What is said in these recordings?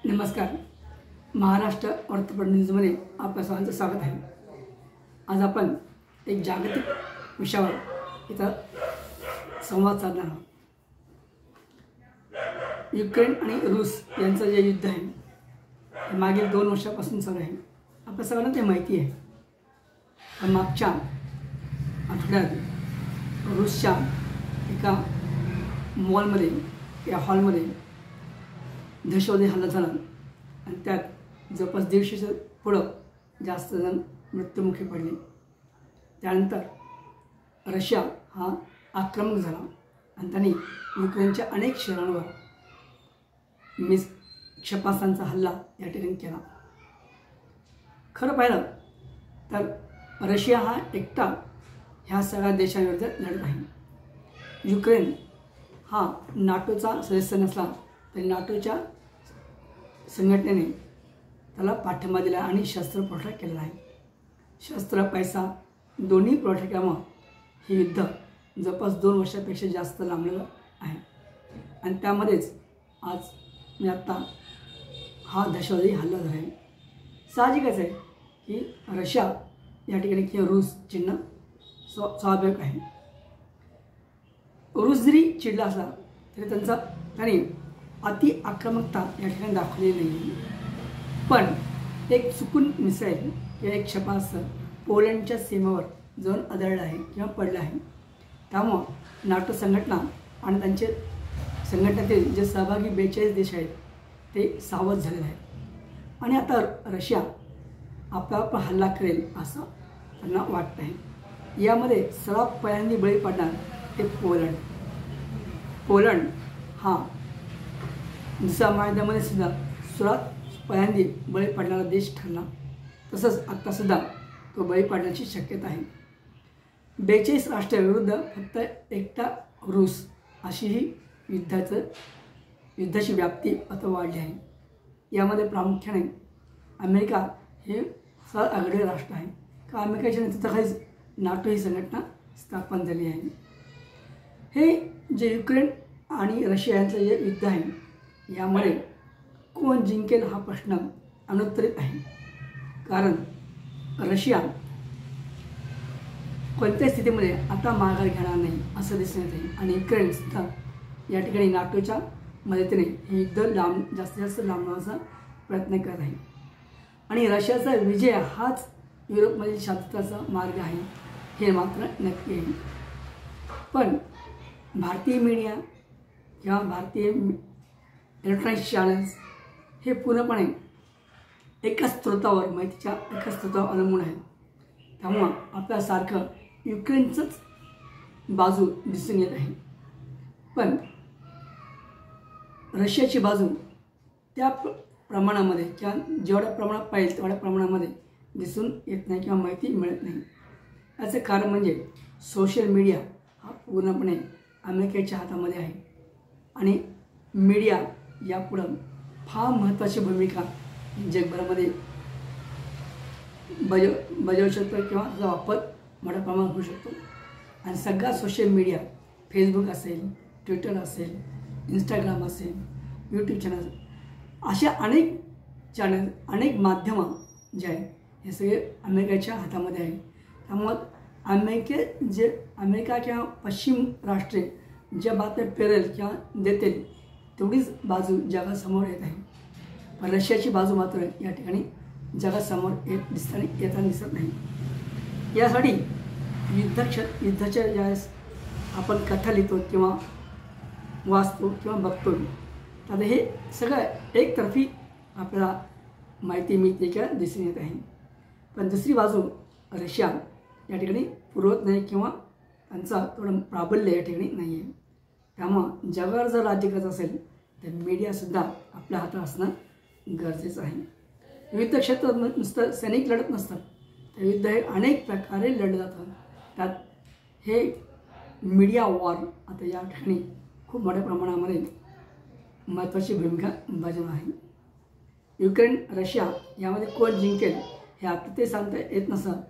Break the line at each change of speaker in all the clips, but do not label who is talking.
नमस्कार. महाराष्ट्र वृत्तपत्र न्यूजमध्ये आपल्या सर्वांचं स्वागत आहे. आज आपण एक जागतिक विषयावर इथं संवाद साधणार आहोत. युक्रेन आणि रूस यांचं जे युद्ध आहे हे मागील 2 वर्षापासून चालू आहे. आपल्या सगळ्यांना ते माहिती आहे. पण मागच्या आठवड्यात रूसच्या एका मॉलमध्ये या हॉलमध्ये दहशतवादी हल्ला झाला आणि त्यात जवळपास 150च्या पुढं जास्त जण मृत्युमुखी पडले. त्यानंतर रशिया हा आक्रमक झाला आणि त्यांनी युक्रेनच्या अनेक शहरांवर क्षेपणास्त्रांचा हल्ला या ठिकाणी केला. खरं पाहिलं तर रशिया हा एकटा ह्या सगळ्या देशांविरुद्ध लढत आहे. युक्रेन हा नाटोचा सदस्य नसला तरी नाटोच्या संघटनेने त्याला पाठिंबा दिला आणि शस्त्र पुरवठा केलेला आहे. शस्त्र पैसा दोन्ही पुरवठा केल्यामुळं हे युद्ध जवळपास 2 वर्षापेक्षा जास्त लांबलेलं आहे. आणि त्यामध्येच आज आत्ता हा दहशतवादी हल्ला झाला आहे. साहजिकच आहे की रशिया या ठिकाणी किंवा रूस चिडणं स्वाभाविक आहे. रूस जरी चिडला असला तरी त्याने अति आक्रमकता या ठिकाणी दाखवलेली नाही. पण एक चुकून मिसाईल किंवा एक क्षेपणास्त्र पोलंडच्या सीमेवर जाऊन आदळलं आहे किंवा पडलं आहे. त्यामुळं नाटो संघटना आणि त्यांचे संघटनेतील जे सहभागी 42 देश आहेत ते सावध झालेले आहेत. आणि आता रशिया आपल्यावर हल्ला करेल असं त्यांना वाटतं आहे. यामध्ये सर्वात पहिल्यांदा बळी पडणार ते पोलंड हा दुसऱ्या महायुद्धामध्ये सुद्धा सर्वात पहिल्यांदा बळी पडणारा देश ठरला. तसंच आत्तासुद्धा तो बळी पडण्याची शक्यता आहे. 42 राष्ट्राविरुद्ध फक्त एकटा रूस अशी ही युद्धाची व्याप्ती आता वाढली आहे. यामध्ये प्रामुख्याने अमेरिका हे सर्वात आघाडीवर राष्ट्र आहे. का अमेरिकेच्या नेतृत्वाखालीच नाटो ही संघटना स्थापन झाली आहे. हे जे युक्रेन आणि रशिया यांचं जे युद्ध आहे यामध्ये कोण जिंकेल हा प्रश्न अनुत्तरित आहे. कारण रशिया कोणत्याही स्थितीमध्ये आता माघार घेणार नाही असं दिसून येते. आणि युक्रेनसुद्धा या ठिकाणी नाटोच्या मदतीने हे युद्ध जास्तीत जास्त लांबवण्याचा प्रयत्न करत आहे. आणि रशियाचा विजय हाच युरोपमधील शांततेचा मार्ग आहे हे मात्र नक्की आहे. पण भारतीय मीडिया किंवा भारतीय इलेक्ट्रॉनिक चॅनल्स हे पूर्णपणे एकाच स्रोतावर माहितीच्या एकाच स्रोतावर अवलंबून आहेत. त्यामुळं आपल्यासारखं युक्रेनचंच बाजू दिसून येत आहे. पण रशियाची बाजू त्या प्रमाणामध्ये किंवा जेवढ्या प्रमाणात पाहिजे तेवढ्या प्रमाणामध्ये दिसून येत नाही किंवा माहिती मिळत नाही. याचं कारण म्हणजे सोशल मीडिया हा पूर्णपणे अमेरिकेच्या हातामध्ये आहे. आणि मीडिया यापुढं फार महत्त्वाची भूमिका जगभरामध्ये बजावू शकतो किंवा त्याचा वापर मोठ्या प्रमाणात होऊ शकतो. आणि सगळा सोशल मीडिया फेसबुक असेल, ट्विटर असेल, इंस्टाग्राम असेल, यूट्यूब चॅनल अशा अनेक माध्यमं जे आहेत हे सगळे अमेरिकेच्या हातामध्ये आहे. त्यामुळं अमेरिका किंवा पश्चिम राष्ट्रे ज्या बातम्या पेरेल किंवा देतील तेवढीच बाजू जगासमोर येत आहे. पण रशियाची बाजू मात्र या ठिकाणी जगासमोर येताना दिसत नाही. यासाठी युद्धाच्या ज्यावेळेस आपण कथा लिहितो किंवा वाचतो किंवा बघतो तर हे सगळं एकतर्फी आपल्याला माहिती मिळते किंवा दिसून येत आहे. पण दुसरी बाजू रशिया या ठिकाणी पुरवत नाही किंवा त्यांचा थोडं प्राबल्य या ठिकाणी नाही आहे. त्यामुळं जगावर जर राज्य करत असेल तर मीडियासुद्धा आपल्या हातात असणं गरजेचं आहे. विविध क्षेत्रात नुसतं सैनिक लढत नसतात, तर युद्ध हे अनेक प्रकारे लढलं जातं. त्यात हे मीडिया वॉर आता या ठिकाणी खूप मोठ्या प्रमाणामध्ये महत्त्वाची भूमिका बजावणार आहे. युक्रेन रशिया यामध्ये कोण जिंकेल हे आता ते सांगता येत नसतं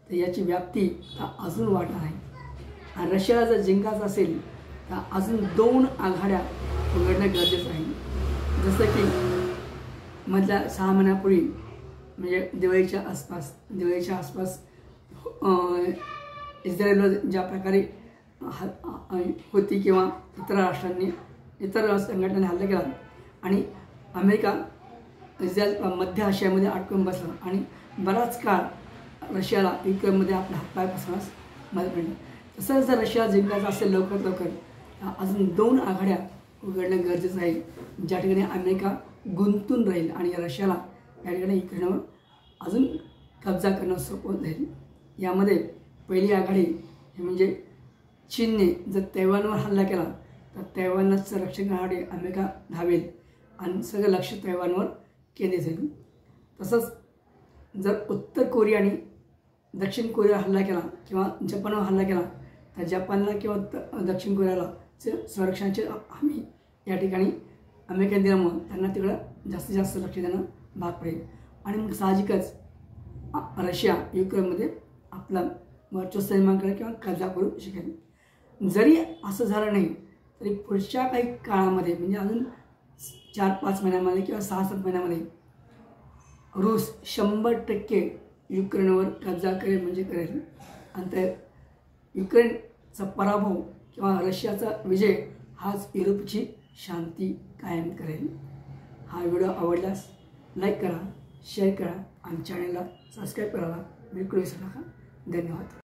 तर याची व्याप्ती अजून वाढणार आहे. आणि रशियाला जर जिंकायचं असेल तर अजून 2 आघाड्या उघडणं गरजेचं आहे. जसं की मधल्या 6 महिन्यापूर्वी म्हणजे दिवाळीच्या आसपास इस्रायलवर ज्या प्रकारे होती किंवा इतर राष्ट्रांनी इतर संघटनांनी हल्ला केला आणि अमेरिका इस्रायल मध्य आशियामध्ये अडकून बसला आणि बराच काळ रशियाला युक्रेनमध्ये आपला हातपाय पसरण्यास मदत मिळाली. तसंच जर रशिया जिंकायचा असेल लवकरात लवकर अजून 2 आघाड्या उघडणं गरजेचं आहे, ज्या ठिकाणी अमेरिका गुंतून राहील आणि रशियाला या ठिकाणी युक्रेनवर अजून कब्जा करणं सोपं जाईल. यामध्ये पहिली आघाडी हे म्हणजे चीनने जर तैवानवर हल्ला केला तर तैवानचं रक्षण करण्यासाठी अमेरिका धावेल आणि सगळं लक्ष तैवानवर केंद्रित होईल. तसंच जर उत्तर कोरियाने दक्षिण कोरियावर हल्ला केला किंवा जपानवर हल्ला केला तर जपानला किंवा दक्षिण कोरियाला संरक्षणाची हमी या ठिकाणी अमेरिकेने दिल्यामुळं त्यांना तिकडं जास्तीत जास्त लक्ष देणं भाग पडेल आणि मग साहजिकच रशिया युक्रेनमध्ये आपला वर्चस्व निर्माण करेल किंवा कब्जा करू शकेल. जरी असं झालं नाही तरी पुढच्या काही काळामध्ये म्हणजे अजून 4-5 महिन्यामध्ये किंवा 6-7 महिन्यामध्ये रूस 100% युक्रेनवर कब्जा करेल म्हणजे करेल आणि त्या युक्रेनचा पराभव किंवा रशियाचा विजय हाच युरोपची शांती कायम करेल. हा व्हिडिओ आवडल्यास लाईक करा, शेअर करा आणि चॅनलला सबस्क्राईब करायला बिलकुल विसरू नका. धन्यवाद.